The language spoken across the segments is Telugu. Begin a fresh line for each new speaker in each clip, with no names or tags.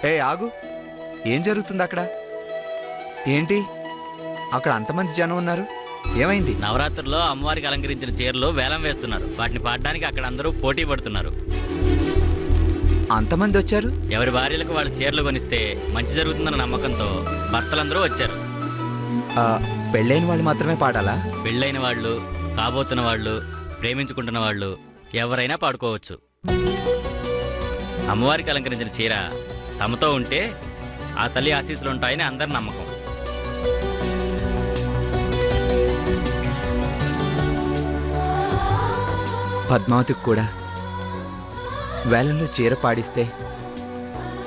ఏ ఆగు, ఏం జరుగుతుంది అక్కడ? ఏంటి అక్కడ అంతమంది జనం ఉన్నారు? ఏమైంది?
నవరాత్రుల్లో అమ్మవారికి అలంకరించిన చీరలు వేలం వేస్తున్నారు. వాటిని పాడడానికి అక్కడ అందరూ పోటీ పడుతున్నారు.
అంతమంది వచ్చారు?
ఎవరి భార్యలకు వాళ్ళు చీరలు కొనిస్తే మంచి జరుగుతుందన్న నమ్మకంతో భర్తలందరూ వచ్చారు.
పెళ్ళైన వాళ్ళు మాత్రమే పాడాలా?
పెళ్ళైన వాళ్ళు, కాబోతున్న వాళ్ళు, ప్రేమించుకుంటున్న వాళ్ళు ఎవరైనా పాడుకోవచ్చు. అమ్మవారికి అలంకరించిన చీర తమతో ఉంటే ఆ తల్లి ఆశీస్సులు ఉంటాయని అందరి నమ్మకం.
పద్మావతికి కూడా వేలంలో చీర పాడిస్తే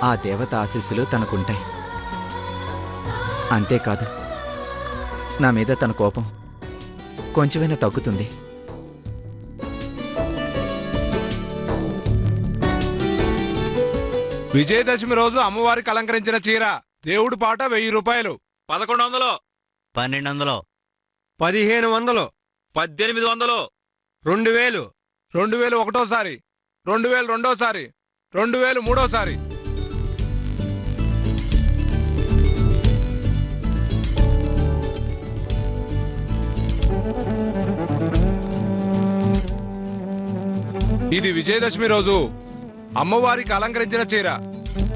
ఆ దేవత ఆశీస్సులు తనకుంటాయి. అంతేకాదు, నా మీద తన కోపం కొంచెమైనా తగ్గుతుంది.
విజయదశమి రోజు అమ్మవారికి అలంకరించిన చీర దేవుడి పాట 1000 రూపాయలు.
1100,
1200,
1500,
1800,
2000, 2000 ఒకటోసారి, 2000 రెండోసారి, 2000 మూడోసారి. ఇది విజయదశమి రోజు అమ్మవారికి అలంకరించిన చీర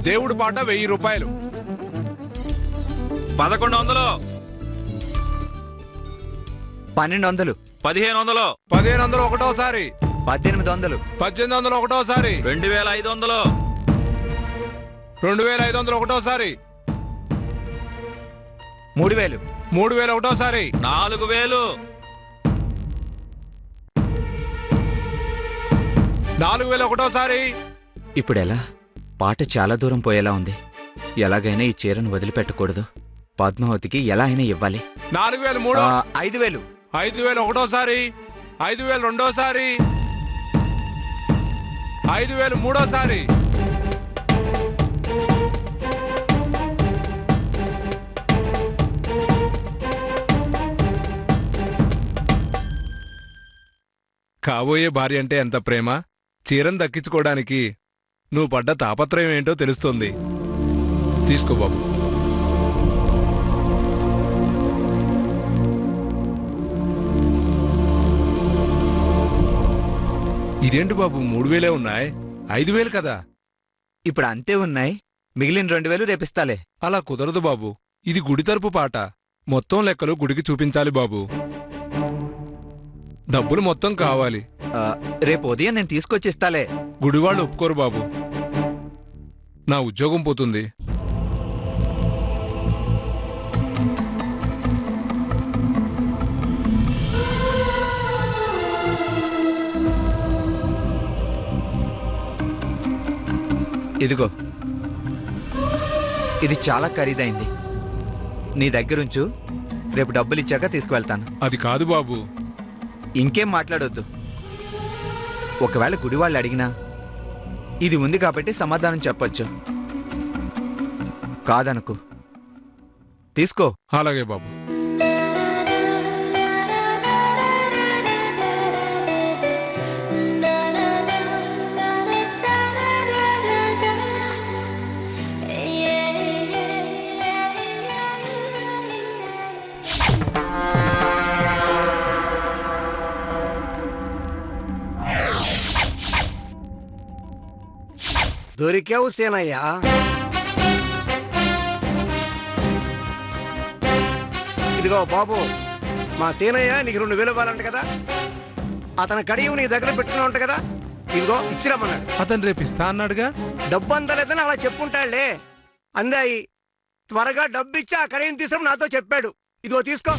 దేవుడి పాట 1000 రూపాయలు.
1100,
1200,
1500,
1500 ఒకటోసారి,
1800,
1800 ఒకటోసారి,
2500,
2500 ఒకటోసారి,
3000,
3000 ఒకటోసారి,
4000,
4000 ఒకటోసారి.
ఇప్పుడెలా? పాట చాలా దూరం పోయేలా ఉంది. ఎలాగైనా ఈ చీరను వదిలిపెట్టకూడదు. పద్మావతికి ఎలా అయినా ఇవ్వాలి.
4000 మూడో,
5000,
5000 ఒకటోసారి, 5000 రెండోసారి, 5000 మూడోసారి. కాబోయే భార్య అంటే ఎంత ప్రేమ! చీరను దక్కించుకోవడానికి నువ్వు పడ్డ తాపత్రయం ఏంటో తెలుస్తుంది. తీసుకో బాబు. ఇదేంటి బాబు 3000 ఉన్నాయి, 5000 కదా?
ఇప్పుడు అంతే ఉన్నాయి. మిగిలిన 2000 రేపిస్తాలే.
అలా కుదరదు బాబు. ఇది గుడి తరపు పాట. మొత్తం లెక్కలు గుడికి చూపించాలి బాబు. డబ్బులు మొత్తం కావాలి.
రేపు ఉదయం నేను తీసుకొచ్చిస్తాలే.
గుడివాళ్ళు ఒప్పుకోరు బాబు. నా ఉద్యోగం పోతుంది.
ఇదిగో, ఇది చాలా ఖరీదైంది. నీ దగ్గరుంచు. రేపు డబ్బులిచ్చాక తీసుకువెళ్తాను.
అది కాదు బాబు.
ఇంకేం మాట్లాడొద్దు. ఒకవేళ గుడివాళ్ళు అడిగినా ఇది ఉంది కాబట్టి సమాధానం చెప్పొచ్చు. కాదనుకో. తీసుకో.
అలాగే బాబు.
దొరికావు సేనయ్యా. ఇదిగో బాబు, మా సేనయ్య నీకు 2000 ఇవ్వాలంట కదా. అతని కడియం నీ దగ్గర పెట్టుకున్నా ఉంట కదా. ఇదిగో ఇచ్చిరమ్మన్నాడు.
అతను రేపు ఇస్తా అన్నాడుగా.
డబ్బు అందలేదని అలా చెప్పుంటాడులే. అందాయి త్వరగా డబ్బు ఇచ్చి ఆ కడియం తీసుకుని నాతో చెప్పాడు. ఇదిగో తీసుకో.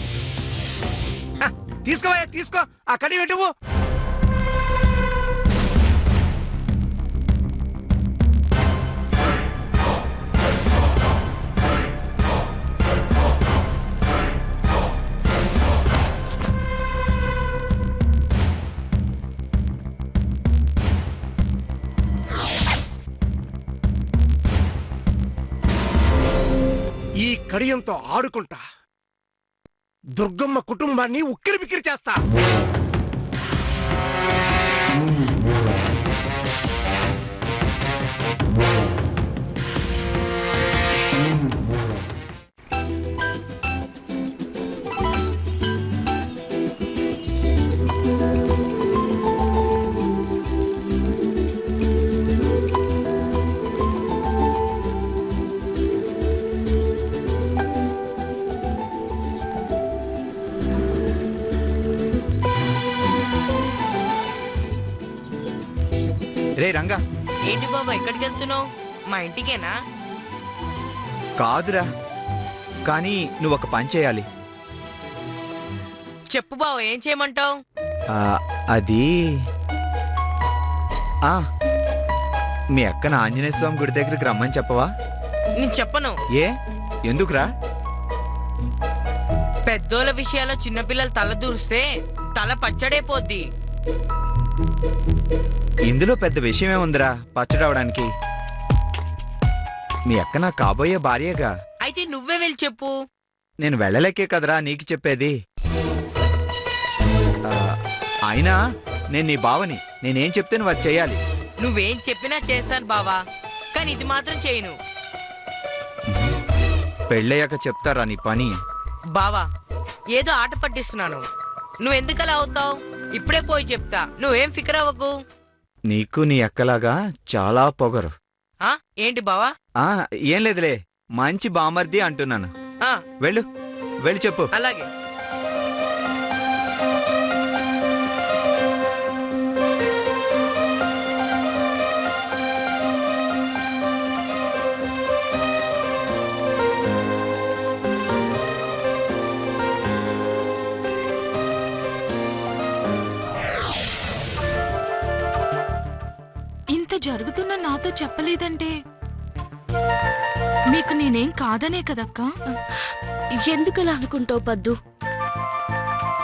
తీసుకోవయ్యా, తీసుకో. ఆ కడియం ఎటువు. ఈ కడియంతో ఆడుకుంటా దుర్గమ్మ కుటుంబాన్ని ఉక్కిరి బిక్కిరి చేస్తా.
రే రంగా,
ఏంటి బాబా ఎక్కడికి వెళ్తున్నావు? మా ఇంటికేనా?
కాదురా, కానీ నువ్వు ఒక పని చేయాలి.
చెప్పు బావ, ఏం చేయమంటావు?
ఆ, అది ఆ, మీ అక్కన ఆంజనేయ స్వామి గుడి దగ్గరికి రమ్మని చెప్పవా?
నేను చెప్పను.
ఏ ఎందుకురా?
పెద్దోళ్ళ విషయాల్లో చిన్నపిల్లలు తల దూరిస్తే తల పచ్చడైపోద్ది.
ఇందులో పెద్ద విషయమే ఉందిరా పచ్చడవడానికి. మీ అక్క నా కాబోయే భార్యగా.
అయితే నువ్వే వెళ్ళి చెప్పు.
నేను వెళ్ళలేకే కదరా నీకు చెప్పేది. ఆ, అయినా నేను నీ బావని, నేనేం చెప్తే నువ్వు అది చెయ్యాలి.
నువ్వేం చెప్పినా చేస్తాను బావా, కానీ ఇది మాత్రం చేయను.
పెళ్ళయ్యాక చెప్తారా నీ పని.
బావా, ఏదో ఆట పట్టిస్తున్నాను. నువ్వెందుకలా అవుతావు? ఇప్పుడే పోయి చెప్తా, నువ్వేం ఫికర్ అవ్వకు.
నీకు నీ అక్కలాగా చాలా పొగరు.
ఆ ఏంటి బావా?
ఆ ఏం లేదులే, మంచి బామర్ది అంటున్నాను.
ఆ
వెళ్ళు, వెళ్ళి చెప్పు.
అలాగే.
ఇంత జరుగుతున్న నాతో చెప్పలేదంటే మీకు నేనేం కాదనే కదక్కా?
ఎందుకలా అనుకుంటావు పద్దు?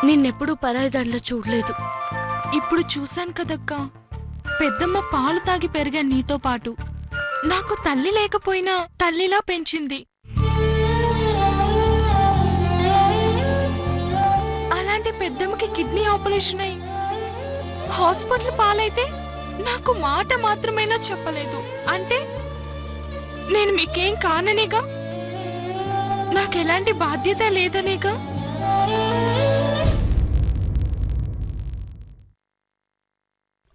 నిన్నెప్పుడూ పరాయిదానిలో చూడలేదు.
ఇప్పుడు చూశాను కదక్కా, పెద్దమ్మ పాలు తాగి పెరిగా నీతో పాటు. నాకు తల్లి లేకపోయినా తల్లిలా పెంచింది. అలాంటి పెద్దమ్మకి కిడ్నీ ఆపరేషన్ అయి హాస్పిటల్ పాలైతే నాకు మాట మాత్రమైనా చెప్పలేదు. అంటే నేను మీకేం కాననేగా, నాకెలాంటి బాధ్యత లేదనేగా.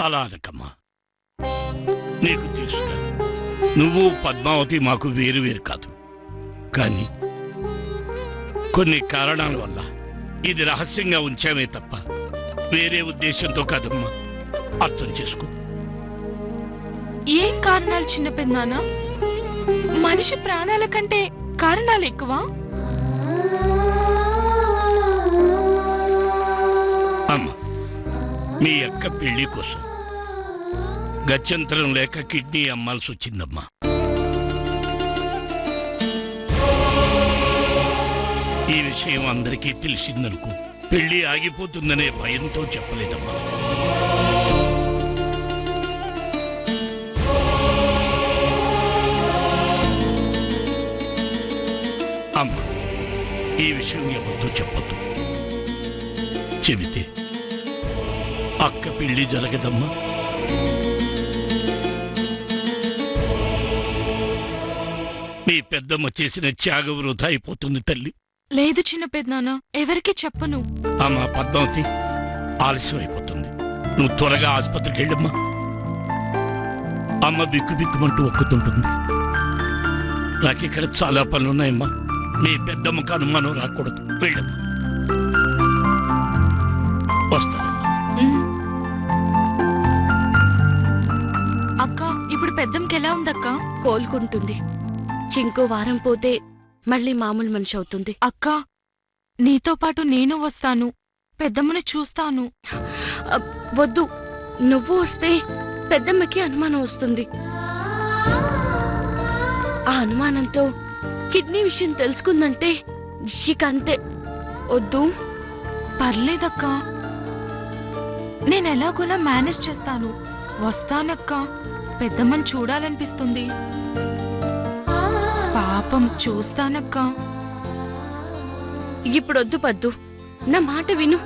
అలా అనకమ్మా, నీకు తెలుసుగా నువ్వు పద్మావతి మాకు వేరు వేరు కాదు. కానీ కొన్ని కారణాల వల్ల ఇది రహస్యంగా ఉంచామే తప్ప వేరే ఉద్దేశంతో కాదమ్మా, అర్థం చేసుకో.
ఏం కారణాలు చిన్న పెద్దనాన్న? మనిషి ప్రాణాల కంటే కారణాలు ఎక్కువ.
అమ్మ, మీ అక్క పెళ్లి కోసం గత్యంతరం లేక కిడ్నీ అమ్మాల్సి వచ్చిందమ్మా. ఈ విషయం అందరికీ తెలిసిందనుకో, పెళ్లి ఆగిపోతుందనే భయంతో చెప్పలేదమ్మా. అమ్మ, ఈ విషయం ఎవరితో చెప్పొద్దు. చెబితే అక్క పెళ్లి జరగదమ్మా. మీ పెద్దమ్మ చేసిన త్యాగం వృధా అయిపోతుంది తల్లి.
లేదు చిన్న పెద్దనాన్న, ఎవరికి చెప్పను.
అమ్మ పద్మావతి, ఆలస్యం అయిపోతుంది, నువ్వు త్వరగా ఆసుపత్రికి వెళ్ళమ్మా. అమ్మ బిక్కు బిక్కుమంటూ ఒక్కుతుంటుంది. నాకిక్కడ చాలా పనులున్నాయమ్మా. మీ పెద్దమ్మకు అనుమానం రాకూడదు, వెళ్ళమ్మా. వస్తానమ్మా.
అక్క, ఇప్పుడు పెద్దమ్మకి ఎలా ఉందక్క?
కోలుకుంటుంది. ఇంకో వారం పోతే మళ్ళీ మామూలు మనిషి అవుతుంది.
అక్క, నీతో పాటు నేను వస్తాను, పెద్దమ్మని చూస్తాను.
వద్దు, నువ్వు వస్తే పెద్దమ్మకి అనుమానం వస్తుంది. ఆ అనుమానంతో కిడ్నీ విషయం తెలుసుకుందంటే ఇక అంతే. వద్దు.
పర్లేదక్క, నేనెలాగోలా మేనేజ్ చేస్తాను. వస్తానక్క, పెద్దమ్మని చూడాలనిపిస్తుంది. పాపం, చూస్తానక్క.
ఇప్పుడొద్దు పద్దు, నా మాట విను.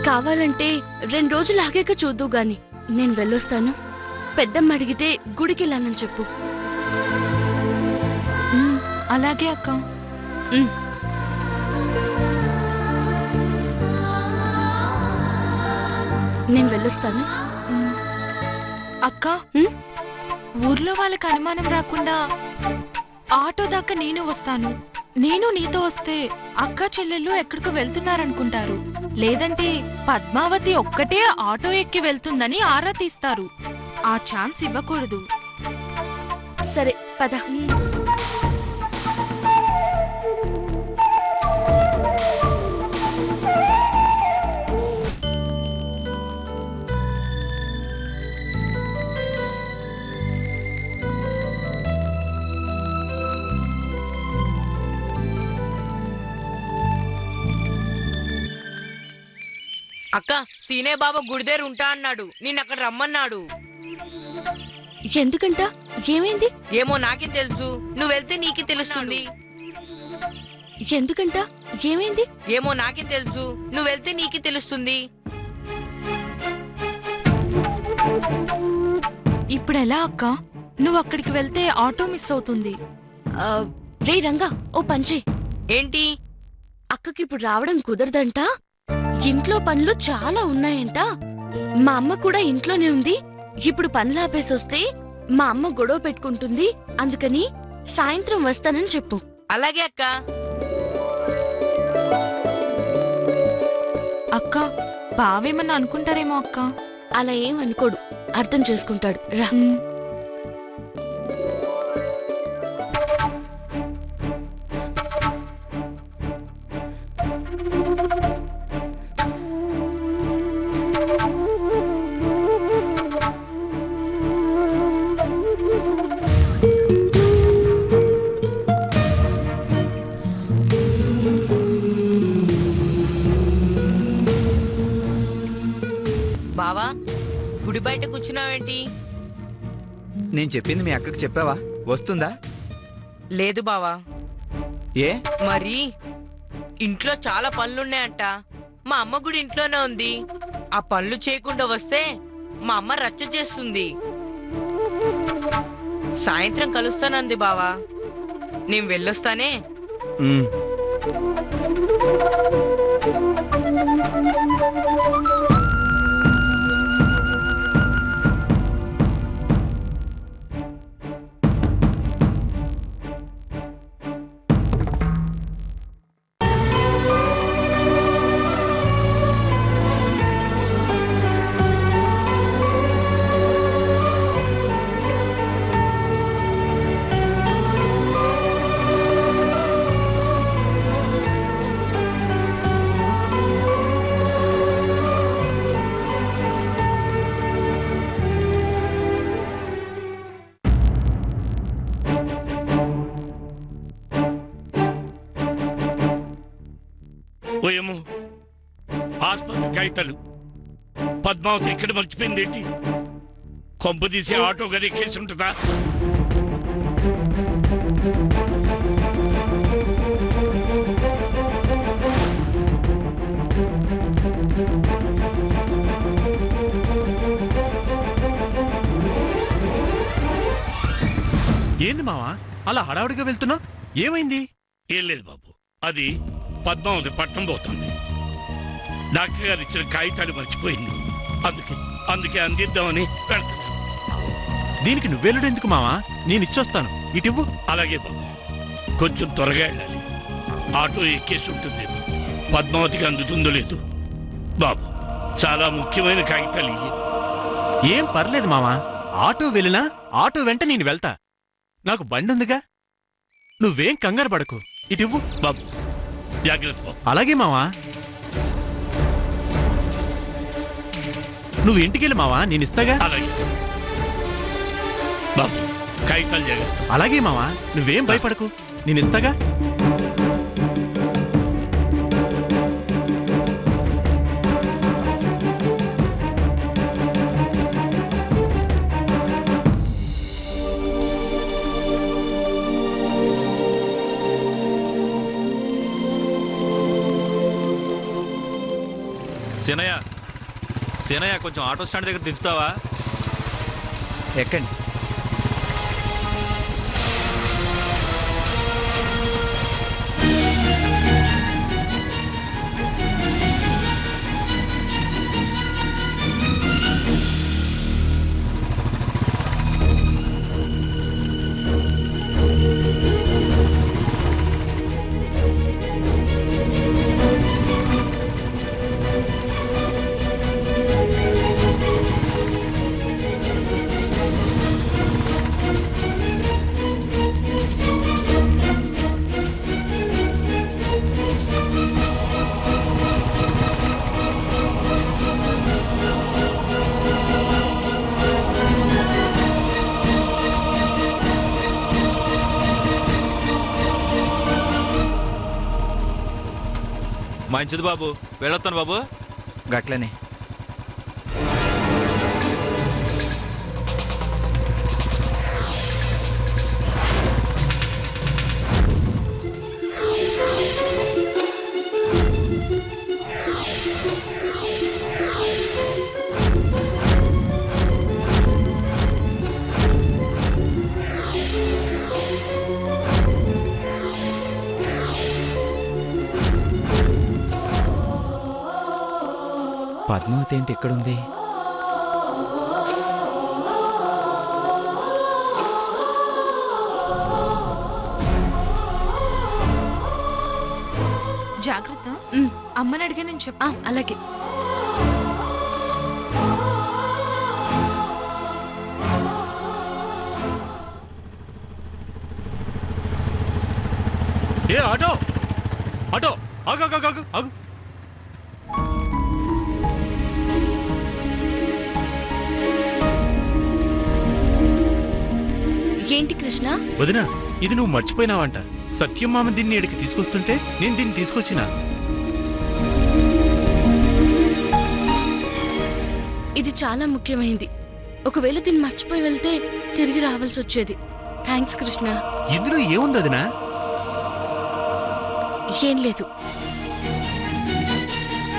కావాలంటే 2 రోజులు ఆగాక చూద్దు గాని. నేను వెళ్ళొస్తాను. పెద్దమ్మ అడిగితే గుడికెళ్ళానని చెప్పు.
అలాగే అక్క.
నేను వెళ్ళొస్తాను.
అక్క, ఊర్లో వాళ్ళకి అనుమానం రాకుండా ఆటో దాకా నేను వస్తాను. నేను నీతో వస్తే అక్క చెల్లెళ్ళు ఎక్కడికో వెళ్తున్నారనుకుంటారు. లేదంటే పద్మావతి ఒక్కటే ఆటో ఎక్కి వెళ్తుందని ఆరా తీస్తారు. ఆ ఛాన్స్ ఇవ్వకూడదు.
సరే పద.
అక్క, సీనే బాబా గుడి దగ్గర ఉంటా అన్నాడు. నిన్న అక్కడ రమ్మన్నాడు.
ఎందుకంట? ఏమైంది?
ఏమో నాకేం తెలుసు, నువ్వు వెళ్తే నీకే తెలుస్తుంది.
ఎందుకంట? ఏమైంది?
ఏమో నాకేం తెలుసు, నువ్వు వెళ్తే నీకే తెలుస్తుంది.
ఇప్పుడెలా అక్క? నువ్వు అక్కడికి వెళ్తే ఆటో మిస్ అవుతుంది.
ఆ, రే రంగా, ఓ పంచే.
ఏంటి?
అక్కకి ఇప్పుడు రావడం కుదరదంట. ఇంట్లో పనులు చాలా ఉన్నాయంట. మా అమ్మ కూడా ఇంట్లోనే ఉంది. ఇప్పుడు పనులు ఆపేసొస్తే మా అమ్మ గొడవ పెట్టుకుంటుంది. అందుకని సాయంత్రం వస్తానని చెప్పు.
అలాగే అక్క.
అక్క, బావేమన్నా అనుకుంటారేమో అక్క.
అలా ఏం అనుకోడు, అర్థం చేసుకుంటాడు. రా.
బావా, గుడి బయట కూర్చున్నావేంటి?
నేను చెప్పింది మీ అక్కకి చెప్పావా? వస్తుందా?
లేదు బావా.
ఏ?
మరి ఇంట్లో చాలా పనులున్నాయంట. మా అమ్మ కూడా ఇంట్లోనే ఉంది. ఆ పనులు చేయకుండా వస్తే మా అమ్మ రచ్చ చేస్తుంది. సాయంత్రం కలుస్తానంది బావా. నేను వెళ్ళొస్తానే.
ఉమ్.
ఓయమ్మో, ఆసుపత్రి కాగితాలు. పద్మావతి ఎక్కడ మర్చిపోయింది ఏంటి? కొంప తీసి ఆటో గది ఎక్కేసి ఉంటుందా?
ఏంది మావా అలా హడావుడిగా వెళ్తున్నా? ఏమైంది?
ఏం లేదు బాబు, అది పద్మావతి పట్టణం పోతుంది. డాక్టర్ గారు ఇచ్చిన కాగితాలు మర్చిపోయింది. అందుకే అందిద్దామని పెడతాను.
దీనికి నువ్వెళ్ళడు ఎందుకు మావా? నేను ఇచ్చొస్తాను, ఇటివ్వు.
అలాగే బాబు, కొంచెం త్వరగా వెళ్ళాలి. ఆటో ఎక్కేసి ఉంటుంది. పద్మావతికి అందుతుందో లేదు. బాబు, చాలా ముఖ్యమైన కాగితాలు ఇవి.
ఏం పర్లేదు మావా, ఆటో వెళ్ళినా ఆటో వెంట నేను వెళ్తా. నాకు బండి ఉందిగా. నువ్వేం కంగారు పడకు, ఇటివ్వు.
బాబు, జాగ్రత్త బాబు.
అలాగే మావా. నువ్వు ఇంటికెళ్ళి మావా, నేను ఇస్తాగా.
అలాగే బాబు, కాగితాలు జాగ్రత్త.
అలాగే మావా, నువ్వేం భయపడకు, నేను ఇస్తాగా.
సీనయ్య, సీనయ్య, కొంచెం ఆటో స్టాండ్ దగ్గర దించుతావా?
ఎక్కండి.
మంచిది బాబు, వెళ్ళొస్తాను బాబు.
గట్లనే. పద్మావతి ఏంటి ఇక్కడుంది?
జాగ్రత్త.
ఉమ్,
అమ్మని అడిగా నేను చెప్పు.
అలాగే.
ఏ ఆటో ఆటో ఆగు ఆగు ఆగు ఆగు.
ఏంటి కృష్ణ?
వదినా, ఇది నువ్వు మర్చిపోయినావంట. సత్యం మామ దీన్ని ఇక్కడికి తీసుకొస్తుంటే నేను దీన్ని తీసుకొచ్చినా.
ఇది చాలా ముఖ్యమైంది. ఒకవేళ దీన్ని మర్చిపోయి వెళ్తే తిరిగి రావాల్సి వచ్చేది. థ్యాంక్స్ కృష్ణ.
ఇందులో ఏముంది వదినా?
ఏం లేదు.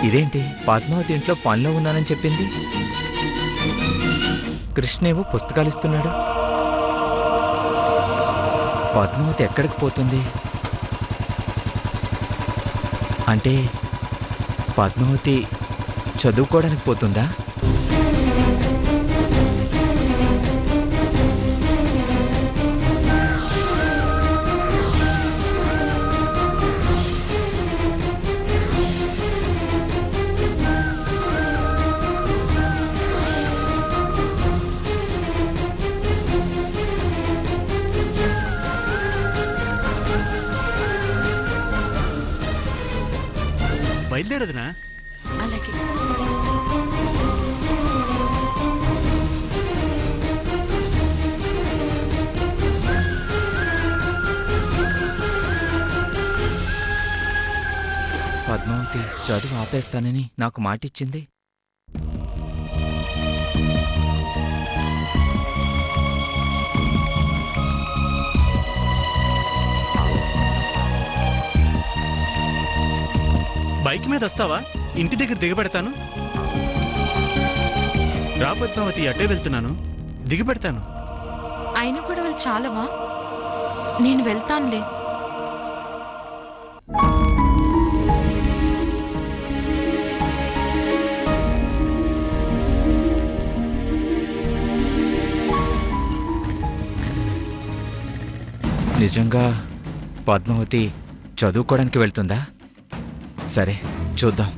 ఇదేంటి పద్మావతి ఇంట్లో పనిలో ఉన్నానని చెప్పింది, కృష్ణేమో పుస్తకాలు ఇస్తున్నాడు. పద్మావతి ఎక్కడికి పోతుంది? అంటే పద్మావతి చదువుకోవడానికి పోతుందా?
బయలుదేరదునా?
అలాగే.
పద్మావతి చదువు ఆపేస్తానని నాకు మాటిచ్చింది.
బైక్ మీద వస్తావా? ఇంటి దగ్గర దిగబెడతాను. రా పద్మావతి, అటే వెళ్తున్నాను, దిగబెడతాను.
అయినా కూడా వాళ్ళు చాలవా? నేను వెళ్తానులే.
నిజంగా పద్మావతి చదువుకోవడానికి వెళ్తుందా? సరే చూద్దాం.